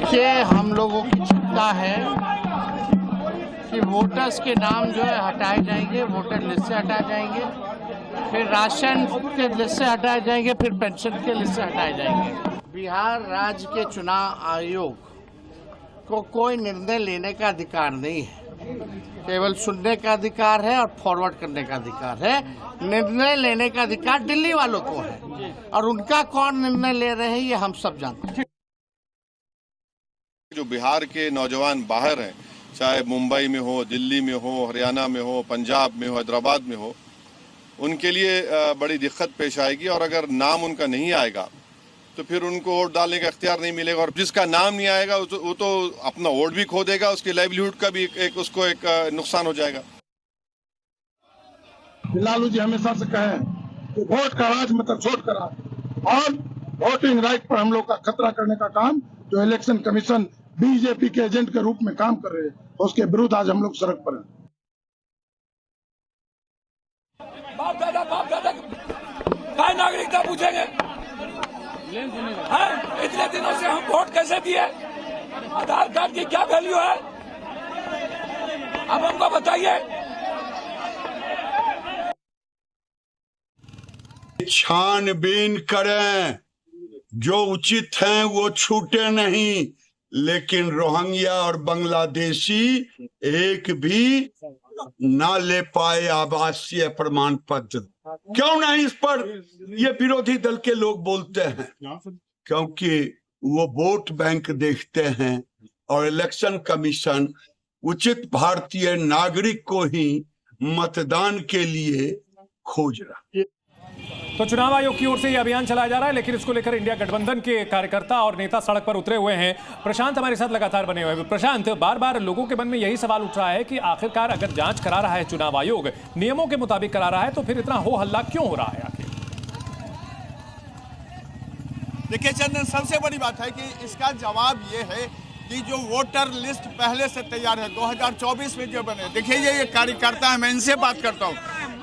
देखिए, हम लोगों की चिंता है कि वोटर्स के नाम जो है हटाए जाएंगे, वोटर लिस्ट से हटाए जाएंगे, फिर राशन के लिस्ट से हटाए जाएंगे, फिर पेंशन के लिस्ट से हटाए जाएंगे। बिहार राज्य के चुनाव आयोग को कोई निर्णय लेने का अधिकार नहीं है, केवल सुनने का अधिकार है और फॉरवर्ड करने का अधिकार है। निर्णय लेने का अधिकार दिल्ली वालों को है और उनका कौन निर्णय ले रहे हैं ये हम सब जानते हैं। जो बिहार के नौजवान बाहर हैं, चाहे मुंबई में हो, दिल्ली में हो, हरियाणा में हो, पंजाब में हो, हैदराबाद में हो, उनके लिए बड़ी दिक्कत पेश आएगी। और अगर नाम उनका नहीं आएगा तो फिर उनको वोट डालने का इख्तियार नहीं मिलेगा और जिसका नाम नहीं आएगा वो तो अपना वोट भी खो देगा, उसकी लाइवलीहुड का भी उसको एक नुकसान हो जाएगा। लालू जी हमेशा से कहे कि वोट का राज मतलब छोड़ करा और वोटिंग राइट पर हम लोग का खतरा करने का काम जो इलेक्शन कमीशन बीजेपी के एजेंट के रूप में काम कर रहे हैं, उसके विरुद्ध आज हम लोग सड़क पर हैं। बाप दादा काय नागरिकता पूछेंगे? इतने दिनों से हम वोट कैसे दिए? आधार कार्ड की क्या वैल्यू है? अब हमको बताइए। छानबीन करें, जो उचित हैं वो छूटे नहीं, लेकिन रोहिंग्या और बांग्लादेशी एक भी ना ले पाए आवासीय प्रमाण पत्र। क्यों नहीं? इस पर ये विरोधी दल के लोग बोलते हैं क्योंकि वो वोट बैंक देखते हैं और इलेक्शन कमीशन उचित भारतीय नागरिक को ही मतदान के लिए खोज रहा है। तो चुनाव आयोग की ओर से यह अभियान चलाया जा रहा है, लेकिन इसको लेकर इंडिया गठबंधन के कार्यकर्ता और नेता सड़क पर उतरे हुए हैं। प्रशांत हमारे साथ लगातार बने हुए हैं। प्रशांत, बार बार लोगों के मन में यही सवाल उठ रहा है कि आखिरकार अगर जांच करा रहा है चुनाव आयोग, नियमों के मुताबिक करा रहा है, तो फिर इतना हो हल्ला क्यों हो रहा है आखिर? देखिए चंदन, सबसे बड़ी बात है कि इसका जवाब ये है कि जो वोटर लिस्ट पहले से तैयार है 2024 में जो बने, देखिए ये कार्यकर्ता है, मैं इनसे बात करता हूँ,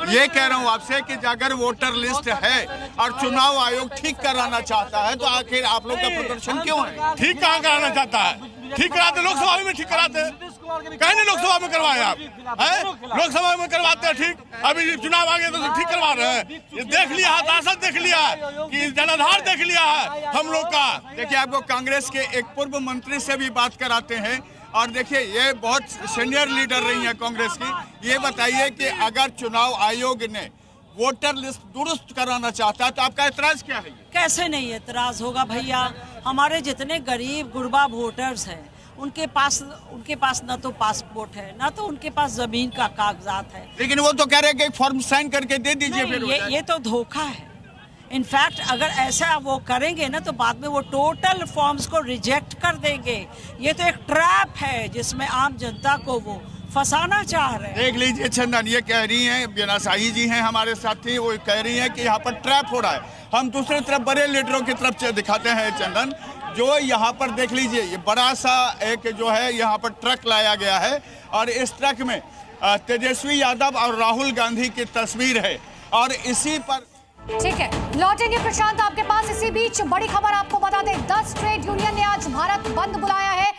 ये कह रहा हूँ आपसे कि अगर वोटर लिस्ट है और चुनाव आयोग ठीक कराना चाहता है तो आखिर आप लोग का प्रदर्शन क्यों है? ठीक कहाँ कराना चाहता है? ठीक कराते लोकसभा में, ठीक कराते कहीं नहीं लोकसभा में करवाए आप है? लोकसभा में करवाते हैं ठीक, अभी चुनाव आ गए तो ठीक करवा रहे हैं। ये देख लिया, हताशा देख लिया कि जनाधार देख लिया है हम लोग का। देखिए आपको कांग्रेस के एक पूर्व मंत्री से भी बात कराते हैं और देखिए ये बहुत सीनियर लीडर रही है कांग्रेस की। ये बताइए कि अगर चुनाव आयोग ने वोटर लिस्ट दुरुस्त कराना चाहता है तो आपका एतराज क्या है? कैसे नहीं एतराज होगा भैया? हमारे जितने गरीब गुरबा वोटर्स हैं उनके पास न तो पासपोर्ट है, ना तो उनके पास जमीन का कागजात है। लेकिन वो तो कह रहे हैं कि फॉर्म साइन करके दे दीजिए। फिर ये तो धोखा है। इनफैक्ट अगर ऐसा वो करेंगे ना तो बाद में वो टोटल फॉर्म्स को रिजेक्ट कर देंगे। ये तो एक ट्रैप है जिसमें आम जनता को वो फंसाना चाह रहे हैं। देख लीजिए चंदन, ये कह रही हैं, बीना शाही जी हैं हमारे साथी, वो कह रही हैं कि यहाँ पर ट्रैप हो रहा है। हम दूसरी तरफ बड़े लीडरों की तरफ दिखाते हैं चंदन, जो यहाँ पर देख लीजिए ये बड़ा सा एक जो है यहाँ पर ट्रक लाया गया है और इस ट्रक में तेजस्वी यादव और राहुल गांधी की तस्वीर है और इसी पर। ठीक है, लौटेंगे प्रशांत आपके पास। इसी बीच बड़ी खबर आपको बता दें, 10 ट्रेड यूनियन ने आज भारत बंद बुलाया है।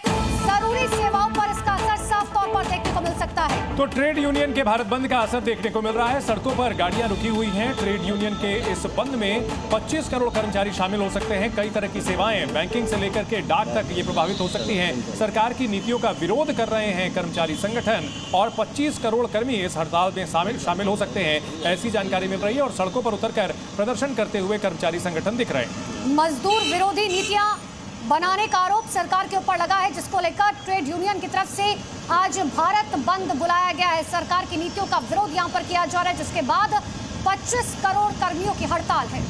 जरूरी सेवाओं पर इसका असर साफ तौर पर देखने को मिल सकता है। तो ट्रेड यूनियन के भारत बंद का असर देखने को मिल रहा है। सड़कों पर गाड़ियां रुकी हुई हैं। ट्रेड यूनियन के इस बंद में 25 करोड़ कर्मचारी शामिल हो सकते हैं। कई तरह की सेवाएं, बैंकिंग से लेकर के डाक तक ये प्रभावित हो सकती हैं। सरकार की नीतियों का विरोध कर रहे हैं कर्मचारी संगठन और 25 करोड़ कर्मी इस हड़ताल में शामिल हो सकते हैं, ऐसी जानकारी मिल रही है। और सड़कों पर उतरकर प्रदर्शन करते हुए कर्मचारी संगठन दिख रहे हैं। मजदूर विरोधी नीतियां बनाने का आरोप सरकार के ऊपर लगा है, जिसको लेकर ट्रेड यूनियन की तरफ से आज भारत बंद बुलाया गया है। सरकार की नीतियों का विरोध यहां पर किया जा रहा है, जिसके बाद 25 करोड़ कर्मियों की हड़ताल है।